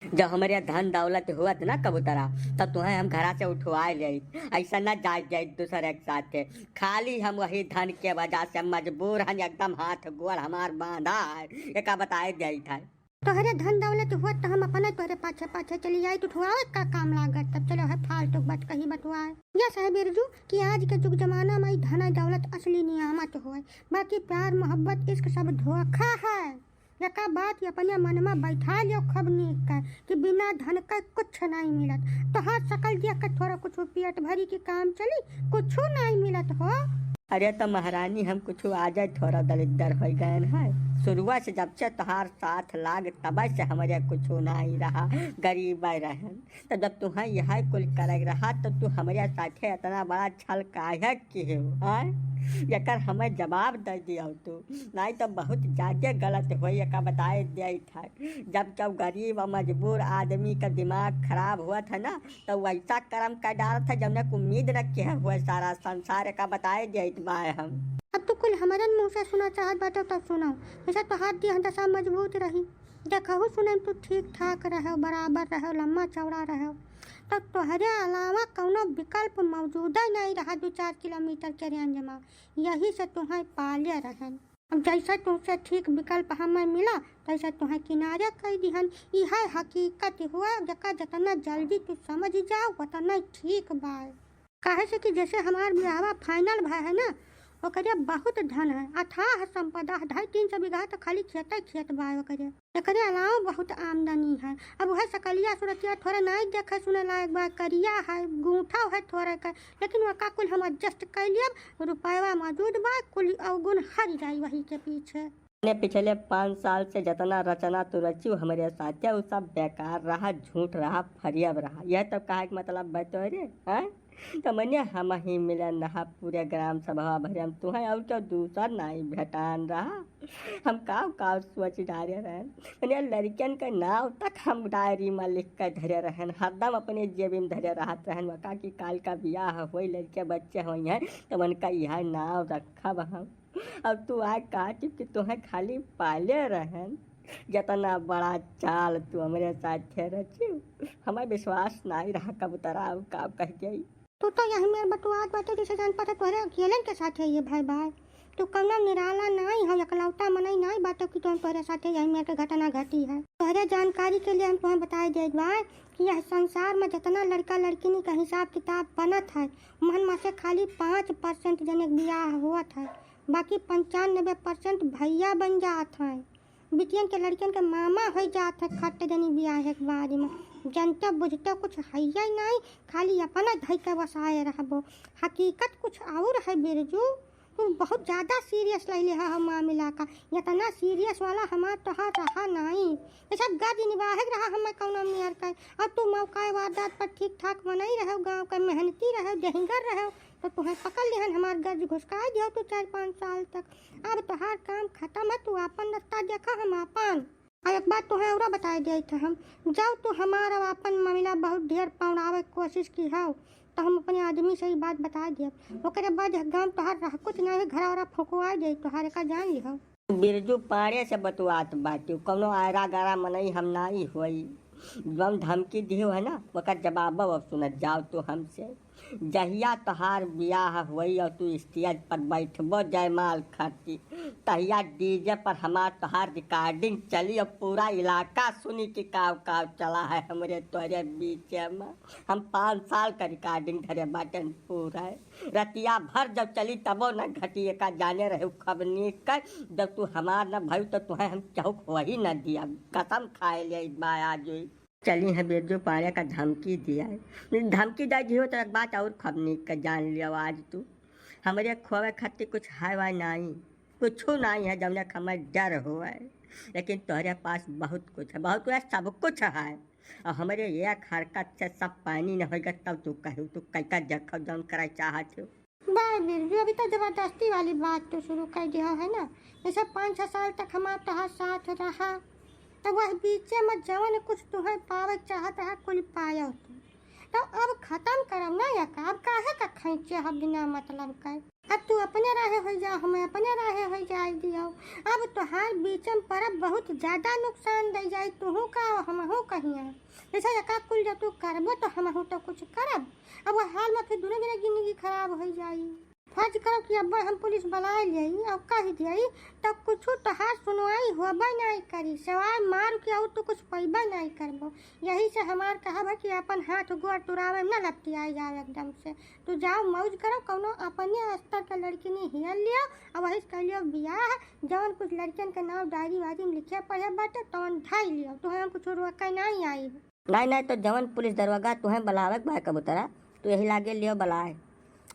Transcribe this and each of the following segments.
जब हमारे यहाँ धन दौलत हुआ था ना कबूतरा, तब तुम्हें हम घरा से उठवाए ले। ऐसा ना जाए जाए दूसरे के साथ खाली हम वही धन के वजह से मजबूर हैं, एकदम हाथ गोड़ हमार बांधा है। एक बताए जाए था तोहरे धन दौलत हुआ तो हम अपने तोहरे पाछे पाछे चली आई तो उठवाए का काम लागत। तब चलो है फालतू बात कहीं बतवाए। यस है बिरजू कि आज के जुग जमाना में धन दौलत असली नियामत हो, बाकी प्यार मोहब्बत इश्क सब धोखा है। यका बात अपने मन में बैठा लियो खब नीक का कि बिना धन का कुछ नहीं मिलत। तो हाथ सकल दिया के थोड़ा कुछ पेट भरी के काम चली, कुछ नहीं मिलत हो। अरे तो महारानी हम कुछ आ जाए थोड़ा दलिद्र हो गए है। शुरुआत से जब से तोहार साथ लाग तब से हमारे कुछ नहीं रहा, गरीब रहन। तो जब तुम्हें यह कुल कर रहा तो तू हमारे साथे इतना बड़ा छल काहे की हो? यकर हमें जवाब दे दिया तू, नहीं तो बहुत ज़्यादा गलत हो। यका बताए दिया था जब गरीब और मजबूर आदमी का दिमाग खराब हुआ था ना, तो वैसा कर्म कर डाला था जब तक उम्मीद रखे हुआ सारा संसार का बताए दिया बाय हम। अब तो कुल हमारे मुँह से सुना चाहत बात तब सुनाओ। ऐसा तो हाथ दिया दशा मजबूत रही, देखो सुने तो ठीक ठाक रहो, बराबर रहो, लम्बा चौड़ा रहो। तो तोहरे अलावा कौनो विकल्प मौजूद ही नहीं रहा 2-4 किलोमीटर के रेंज में। यही से तुम्हें पाले रहन। अब जैसा तुमसे ठीक विकल्प हमें मिला तैसा तुम्हें किनारे कर दिहन। यह हकीकत हुआ, जका जितना जल्दी तू समझ जाओ उतना ठीक बा। काहे से कि जैसे हमार ब्याहवा फाइनल भा है ना, ओकरे बहुत धन है, अथाह संपदा, 250-300 बीघा तो खाली खेत बा ओकरे। एकरे अलावा बहुत आमदनी है। अब वह सकलिया सूरतिया थोड़ा नहीं देखे सुने लायक बा, करिया है, गूंठा है थोड़ा का, लेकिन वह का कुल हम एडजस्ट कर लिया। रुपया मौजूद बा, कुल अवगुण हर जाई वही के पीछे। पिछले 5 साल से जितना रचना तो रची हमारे साथ वो सब बेकार रहा, झूठ रहा, फरियब रहा। यह तो कहा मतलब बतौरे है। तो मैंने हम ही मिलन रहा पूरे ग्राम सभा भरे हम तुम्हें और क्या दूसरा नहीं भेटान रहा। हम काव सोच डाले रहन, मैंने लड़कियन का नाव तक हम डायरी में लिख कर धरे रहन, हरदम अपने जेब में धरे रहत रहन। वका कि काल का ब्याह हो, लड़के बच्चे हुई हैं तो उनका यह नाव रखब हम। अब तू आ काट कि तुम्हें खाली पाले रहन, जितना बड़ा चाल तू हमारे साथ रची, हमें विश्वास नहीं रहा। कबूतरा का कह गई तू तो यही मेरे बतुआत बाटे जैसे जान पाता तोहरे अकेलन के साथ है ये भाई भाई। तू कौना निराला नहीं हो, एकलौता मनई नहीं बाटे कि तुम तोहरे साथ यही मेरे घटना घटी है। तोहरे जानकारी के लिए हम तुम्हें बताए दे कि यह संसार में जितना लड़का लड़किनी का हिसाब किताब बनत है, मन में से खाली 5% जने ब्याह हुआ था, बाकी 95% भैया बन जात है। बिटियन के लड़कियन के मामा हो जात है खट जनी ब्याह के बाद में। जनते बुझते कुछ है ही नहीं, खाली अपना धई के बसाए रहबो। हकीकत कुछ और है बिरजू, तू बहुत ज़्यादा सीरियस ले लिया हम मामला का। इतना सीरियस वाला हमार तोहार रहा नहीं, ऐसा गज निभाए रहा हमें कौन मेयर का। अब तू मौका वारदात पर ठीक ठाक बनाई रहो, गाँव का मेहनती रहो, देहंगर रहो, तो तुम्हें पकड़ लिहन हमार गर्ज घुसका दियो तू 4-5 साल तक। अब तोहार काम खत्म है, तू अपन रास्ता देखा, हम अपन। और एक बात तुम्हें और बताए दिए थे हम, जब तू हमारा अपन मामला बहुत ढेर पौड़ावे की कोशिश की हो तो हम अपने आदमी से ही बात बता दिए। ओकरे बाद गाँव तोहार रह कुछ नहीं, घर और फुकवा दे तोहारे का जान लिहो। बिरजू पाड़े से बतुआत बाटी कौनो आयरा गारा मनई हम नहीं होई। जब धमकी दियो है ना वकर जवाब अब सुनत जाओ तो हमसे। जहिया तोहार ब्याह हुई और तू स्टेज पर बैठबो जयमाल खाती, तहिया डीजे पर हमार तोहार रिकॉर्डिंग चली और पूरा इलाका सुनी कि काव चला है हमरे तोरे बीच में। हम 5 साल का रिकॉर्डिंग धरे बाटन पूरा रतिया भर जब चली तबो न घटिए का जाने रहे खबनी कर। जब तू हमार न भई तो तुम्हें हम चौक वही न दिया, कसम खाए ले बाया जो चली है बिरजू पारे का धमकी दिया है। धमकी दा हो तो एक बात और खबनी का जान लिया आज तू हमारे खोवे खातिर कुछ है वाई नहीं, कुछ नहीं है जब तक हमें डर हुआ है। लेकिन तुम्हारे पास बहुत कुछ है, बहुत कुछ सब कुछ है और हमारे एक हरकत से सब पानी न होगा तब तू कहू तू कैका जखो जौन करे चाहत हो। बिरजू अभी तो जबरदस्ती वाली बात तो शुरू कर दिया है ना। जैसे 5-6 साल तक हमारे तोहार साथ रहा, तो वह बीचे में जवन कुछ तुम्हें पावे चाहत है कुल पाया तो अब खत्म करम ना, या काहे का खींचे हम बिना मतलब का। अब तू अपने राहे हो जा, हमें अपने राहे हो जाए दियो। अब तोहार बीचम पर बहुत ज्यादा नुकसान दे जाए, तू का हमहू कहिया जैसे एका कुल जब तू करबो तो हमहू तो कुछ करब। अब वो हाल में फिर दोनों जने जिंदगी खराब हो जाई। फर्ज करो कि अब हम पुलिस बुलाए लियई और कह दियई तब कुछ तोहार सुनवाई होबे नहीं करी, सवाय मार के और तो कुछ पैबे नहीं करबो। यही से हमार कहब है कि अपन हाथ गोड़ तुरावे न लपटियाई जाओ एकदम से। तू जाओ मौज करो, कौनो अपने स्तर के लड़की ने हियल लियो और वही कर लियो बियाह। जवन कुछ लड़कियन के नाम डायरी वायरी में लिखे पढ़े बाटे तवन ढाई लियो, तो हम कुछ रोके नहीं आई। नहीं तो जवन पुलिस दरवाजा तुम्हें बुलावे बा कबूतरा, तो यही लागे लियो बुलाए।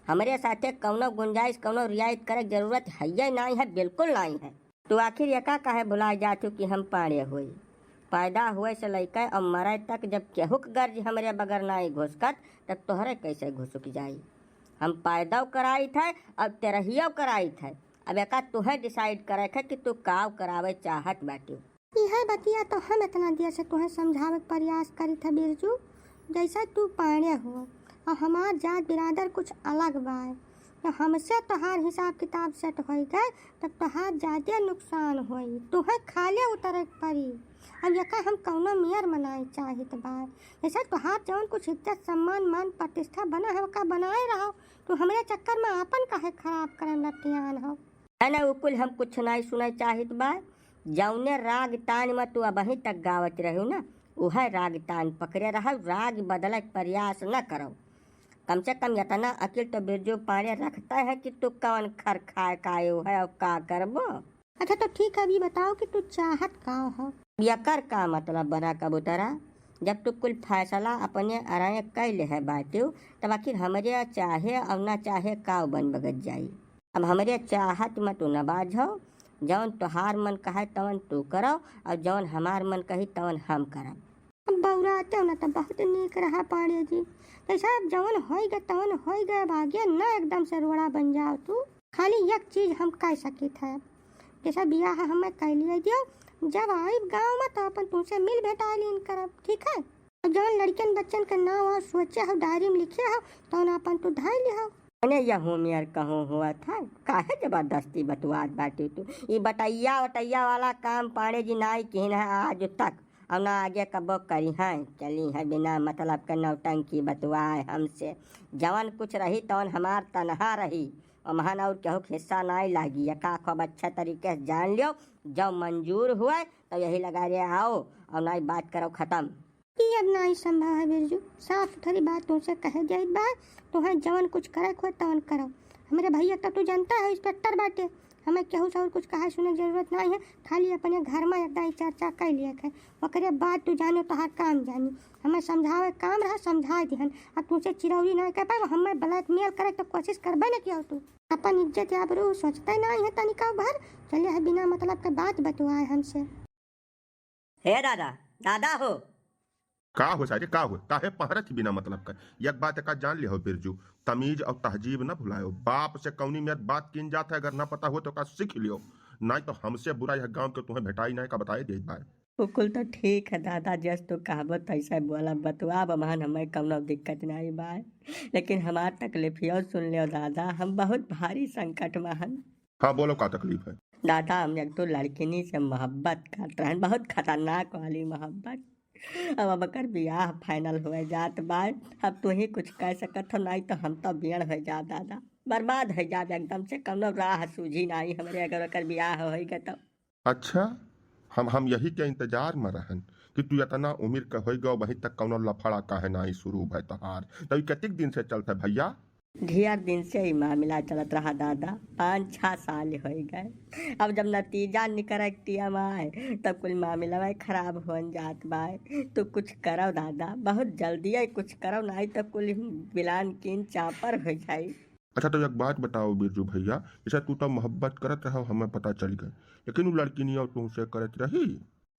हमारे साथे कौनो गुंजाइश कौनो रियायत करे जरूरत है नहीं है, बिल्कुल नहीं है। तो आखिर यका काहे बुलाए जातू कि हम पाड़े हुई पैदा हुए से लैके और मरे तक जब केहू के गर्ज हमरे बगैर नहीं घुसकत तब तोहरे कैसे घुसक जाई। हम पैदा कराई थे अब तेरहियो कराई थे, अब एका तुहे डिसाइड करे थे कि तू काव करावे चाहत बाटी। यह बतिया तो हम इतना देर से तुम्हें समझावे के प्रयास करी था बिरजू, जैसा तू पाड़े हो और हमार जात बिरादर कुछ अलग बा। तो हमसे तोहार हिसाब किताब सेट हो गए तब तोहार ज्यादा नुकसान होई, तुम्हें खाले उतरे पड़ी। अब यका हम कौनो मियर मनाए चाहित बा, जैसे तोहार जौन कुछ इज्जत सम्मान मान प्रतिष्ठा बना है का बनाए रहो, तो हमरे चक्कर में अपन काहे खराब करे लटियान हो। ना उकुल हम कुछ नहीं सुने चाहित बा। जौने राग तान में तू अबही तक गावत रहू ना वह राग तान पकड़े रहो, राग बदले प्रयास न करो। कम से कम इतना अकिल तो बिरजू पाड़े रखता है कि तू कौन खर खाए कायो है और का करबो। अच्छा तो ठीक है, अभी बताओ कि तू चाहत का हो। यकर का मतलब बना कबूतरा, जब तू कुल फैसला अपने अराय कैले है बाटू तब आखिर हमरे चाहे और न चाहे काव बन बगत जाई। अब हमरे चाहत में तू न बाझो, जौन तोहार मन कहे तवन तू करो और जौन हमार मन कही तवन हम करब। बौराते ना तो बहुत नीक रहा पाड़े जी, जैसा जवन हो गए तवन हो गए, भाग्य न एकदम से रोड़ा बन जाओ। तू खाली एक चीज हम कह सकी था, जैसा बियाह हमें कह लिए दियो, जब आई गाँव में तो अपन तुमसे मिल भेटा लीन करब, ठीक है। जवन लड़कियन बच्चन के नाम और सोचे हो डायरी में लिखे हो तो अपन तू ढाई ले हो। मैंने यह मेयर कहूँ हुआ था, काहे जबरदस्ती बतवात बाटी तू। ये बटैया वटैया वाला काम पाड़े जी नाई किन है आज तक और ना आगे कबो करी हैं। चली है बिना मतलब के नौटंकी बतवाए हमसे। जवन कुछ रही तवन हमार तनहा रही और महान और केहू हिस्सा नहीं लागी। का खूब अच्छा तरीके से जान लियो, जब मंजूर हुए तो यही लगा रे आओ और नहीं बात करो खत्म। अब नहीं संभव है बिरजू, साफ सुथरी बात तुमसे कहे जाए बा, तुम्हें जवन कुछ करे खो तवन करो। हमारे भैया तो तू जानता है इंस्पेक्टर बाटे, हमें केहू से और कुछ कहा सुने जरूरत नहीं है, खाली अपने घर में एकदम चर्चा कर लिया है। ओकरे बाद तू जानो तोहार काम जानी, हमें समझावे काम रहा समझा दिहन। अब तुमसे चिरौरी नहीं कर पाए, हमें ब्लैकमेल करे तो कोशिश करबे न किया। तू अपन इज्जत आबरू सोचते नहीं है तनिका भर, चले है बिना मतलब के बात बतवाए हमसे। हे दादा, दादा हो का हो सारे का हो काहे पहरत ही बिना मतलब का। एक बात का जान लियो बिरजू, तमीज और तहजीब न भुलायो। बाप से कौनी में बात किन जाता है, अगर ना पता हो तो का सीख लियो, नहीं तो हमसे बुरा यह गांव के तुम्हें भेटाई नहीं का बताए दे भाई। बिल्कुल तो ठीक है दादा, जस तो कहावत ऐसा बोला बतवा बमान हमें कौनो दिक्कत नहीं बा, लेकिन हमार तकलीफियों सुन लियो दादा, हम बहुत भारी संकट में हन। हाँ बोलो का तकलीफ है। दादा हम एक तो लड़किनी से मोहब्बत करते हैं, बहुत खतरनाक वाली मोहब्बत। अब अकर बियाह फाइनल हो जात बा, अब तू ही कुछ कह सकत हो, नहीं तो हम तो बियड़ हो जा दादा, बर्बाद हो जा एकदम से, कौनो राह सूझी नहीं हमारे अगर अकर बियाह हो गए तो। अच्छा हम यही के इंतजार में रहन कि तू इतना उम्र का हो गो, वहीं तक कौनो लफड़ा काहे नहीं शुरू भाई तहार। तभी कितने दिन से चलता है भैया? ढेर दिन से ही मामला चलत रहा दादा, 5-6 साल हो गए। अब जब नतीजा निकल आए तब कुल मामला में खराब हो जात बा। तो कुछ करो दादा, बहुत जल्दी है कुछ करो, नहीं तो कुल बिलान किन चापर हो जाए। अच्छा तो एक बात बताओ बिरजू भैया, जैसा तू तो मोहब्बत करत रहो हमें पता चल गए, लेकिन वो लड़की नहीं और तुमसे करत रही?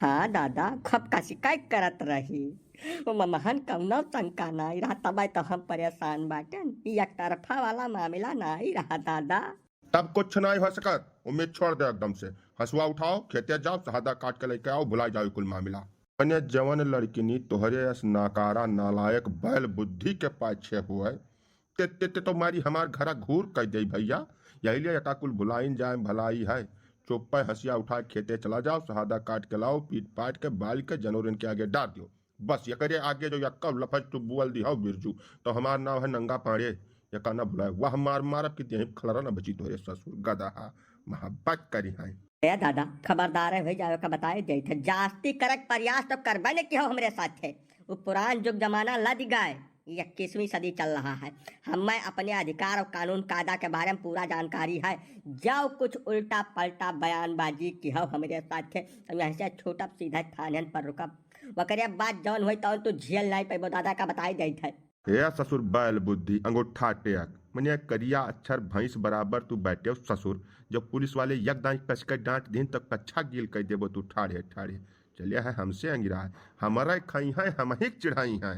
हाँ दादा, खप का शिकायत करत रही, वो महन कौनो शंका नहीं रहा, तब तो हम परेशान बाटन। एक तरफा वाला मामला नहीं रहा दादा। तब कुछ नहीं हो सकत, उम्मीद छोड़ दे एकदम से, हंसुआ उठाओ, खेते जाओ, शहादा काट के लेके आओ, भुला जाओ कुल मामला। मैंने जवन लड़किनी तोहरे नाकारा नालायक बैल बुद्धि के पाछे हुए ते तुम्हारी हमार घरा घूर कर दे भैया। यही लिए यका कुल भुलाइन जाए भलाई है। चुप पे हंसिया उठा के खेते चला जाओ, शहादा काट के लाओ, पीट पाट के बाल के जनोर इनके आगे डाल दो। बस ये करे आगे जो यक्का लफज तू बुअल दी हो बिरजू, तो हमार नाम है नंगा पाड़े, यका न भुलाए। वह मार मारब कि यहीं खलरा न बची तोरे ससुर गदहा मोहब्बत करी है। ए दादा खबरदार है जावे का बताए दे थे, जास्ती करक प्रयास तो करबे ने किया हमरे साथ है। वो पुरान जुग जमाना लद गए, 21वीं सदी चल रहा है। हमें अपने अधिकार और कानून कायदा के बारे में पूरा जानकारी है। जाओ कुछ उल्टा पलटा बयानबाजी की हो हमरे साथ है, तो यहाँ से छोटा सीधा थाने पर रुकब, वकरे बात जौन हुई तो तू झेल नहीं पैबो। दादा का बताई दे थे। ए ससुर बैल बुद्धि अंगूठा टेक मने करिया अक्षर भैंस बराबर तू बैठे ससुर। जब पुलिस वाले यक दाई कस के डांट दिन तक कच्छा गिल कह देबो तू ठाड़े ठाड़े चलिए है हमसे अंगिरा है, हमारा खाई है हम ही चिढ़ाई है।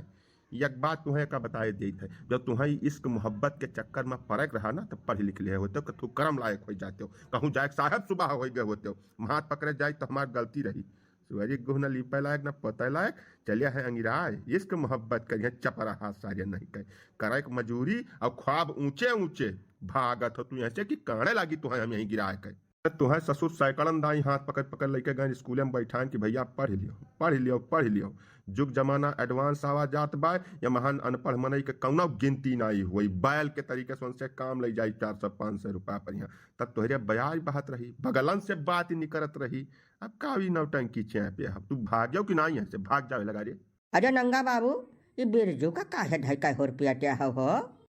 एक बात तुम्हें का बताए दी थे, जब तुम्हें इश्क मोहब्बत के चक्कर में फर्क रहा ना, तो पढ़ लिख लिए होते हो, तू कर्म लायक हो जाते हो, कहूँ जाए साहब सुबह हो गए होते हो, हाथ पकड़े जाए तो हमारी गलती रही। सुअरी गुह न लिपे लायक न पोते लायक, चलिए है अंगिराज इश्क मोहब्बत करिए चपरा हाथ सारिया नहीं कह करे मजूरी और ख्वाब ऊंचे ऊंचे भागत हो तू ऐसे कि काने लागी तुम्हें हम यहीं गिराए कह। तुम्हें ससुर साइकिलन दाई हाथ पकड़ पकड़ लेके गए स्कूल में बैठान कि भैया पढ़ लियो पढ़ लियो पढ़ लियो। जुग जमाना एडवांस आवा जात बा, या महान अनपढ़ मनई के कौनो गिनती नहीं हुई। बैल के तरीके से उनसे काम ले जाई 400-500 रुपया पर यहाँ, तब तोहरे ब्याज बहत रही, बगलन से बात ही निकलत रही। अब कावी नौटंकी पे अब तू भाग्यो कि नहीं है भाग जावे लगा रे। अरे नंगा बाबू ये बिरजू का काहे ढाई हो रुपया क्या हो?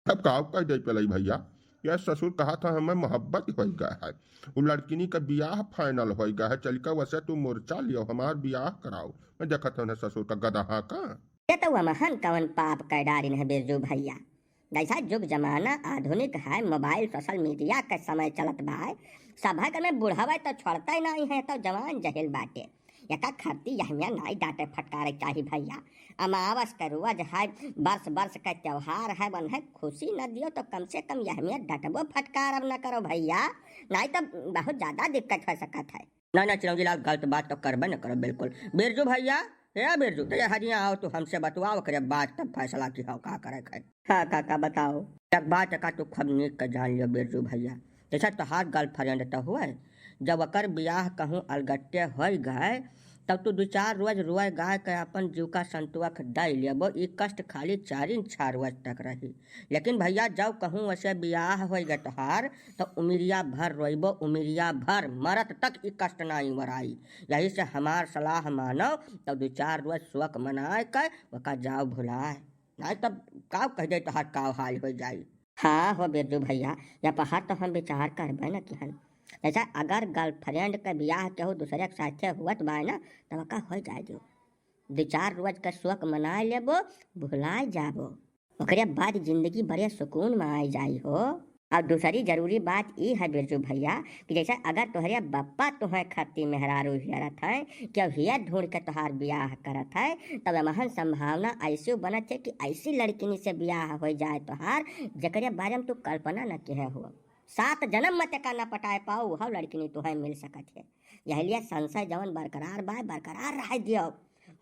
अब का कह दे पे भैया, यह ससुर कहा था हमें मोहब्बत हो गया है, वो लड़किनी का बियाह फाइनल हो गया है, चल का वैसे तू मोर्चा लियो हमार बियाह कराओ। मैं देखा था ससुर का गदहा का। ये तो महान कवन पाप कर डारिन है बिरजू भैया। जैसा जुग जमाना आधुनिक है, मोबाइल सोशल मीडिया का समय चलत बा, सभा में बुढ़ावा तो छोड़ता ही नहीं है, तो जवान जहिल बाटे यका खरती यहमिया नहीं डांटे फटकारे चाहिए भैया। अमावस का रोज है, वर्ष वर्ष का त्योहार है, बन है खुशी न दियो तो कम से कम यहमिया डटबो फटकार अब न करो भैया, नहीं तो बहुत ज्यादा दिक्कत हो सकत है। ना चिरौंजी लाल गलत बात तो करबे न करो बिल्कुल। बिरजू भैया हे बिरजू तो हरिया आओ तो हमसे बतवाओ करे बात तब फैसला की हो का करे है। हाँ काका बताओ। एक बात का तू खूब नीक का जान लियो बिरजू भैया, जैसा तोहार गर्लफ्रेंड तो हुआ जब अकर ब्याह कहूँ अलगट्टे हो गए, तब तू 2-4 रोज रुआ गाय के अपन जीव का संतुआ दे लेबो, ई कष्ट खाली 4 रोज तक रही। लेकिन भैया जब कहूँ वैसे ब्याह हो गए तोहार तो उमिरिया भर रोइबो, उमिरिया भर मरत तक ई कष्ट नहीं मराई। यही से हमार सलाह मानो तब 2-4 रोज शौक मनाए कर वका जाओ भुलाए, नहीं तब का कह दे तोहार का हाल हो जाई। हाँ हो बिरजू भैया, या पहाड़ तो हम विचार करबे न कि जैसा अगर गर्लफ्रेंड का ब्याह केहू दूसरे के साथे हुआ बा ना, तब का हो जाए जो 2-4 रोज का शौक मना लेबो, भुला जाबो, ओकरे बाद जिंदगी बड़े सुकून में आ जाई हो। और दूसरी जरूरी बात ये है बिरजू भैया कि जैसे अगर तोहरे बप्पा तुम्हें खत्ती मेहरारू हियरत है कि हियर ढूंढ के तोहार ब्याह करत है, तब महान संभावना ऐसी बनत है कि ऐसी लड़किनी से ब्याह हो जाए तोहार जकरे बारे में तू कल्पना न किए हो। 7 जन्म मत का न पटाए पाओ वह लड़किनी तुम्हें मिल सकत है। यही लिए संशय जवन बरकरार बा बरकरार रह दियो,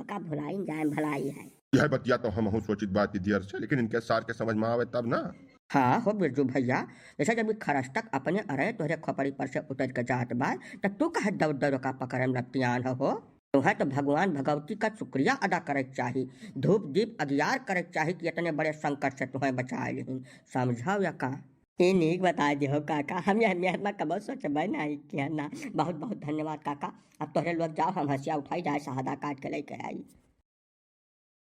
का भुलाई जाए भलाई है। यह बतिया तो हम सोचित बात दियर से, लेकिन इनके सार के समझ में आवे तब ना। हाँ हो बिरजू भैया, जैसा जब खरस्तक अपने अरे तोहरे खोपड़ी पर से उतर के जात बा, तब तू कहे दौड़ दौड़ का पकड़े में लपटियान हो। तुम्हें तो भगवान भगवती का शुक्रिया अदा करे चाहिए, धूप दीप अगियार करे चाहिए कि इतने बड़े संकट से तुम्हें बचाए लेकिन समझाओ या का। नीक बता दे हो काका, हम यह मेहरमा कब सोचबे नहीं किया ना। बहुत बहुत धन्यवाद काका। अब तोहरे लोग जाओ, हम हंसिया उठाई जाए, शहादा काट के लेके आई।